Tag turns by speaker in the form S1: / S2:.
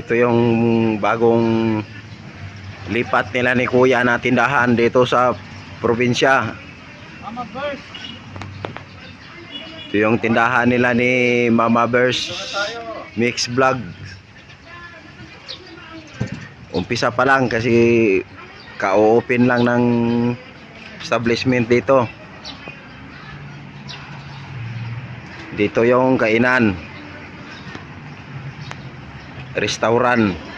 S1: Ito yung bagong lipat nila ni Kuya na tindahan dito sa probinsya. Ito yung tindahan nila ni Mama Bears Mix Vlog. Umpisa pa lang kasi ka-open lang ng establishment dito. Dito yung kainan, restaurant.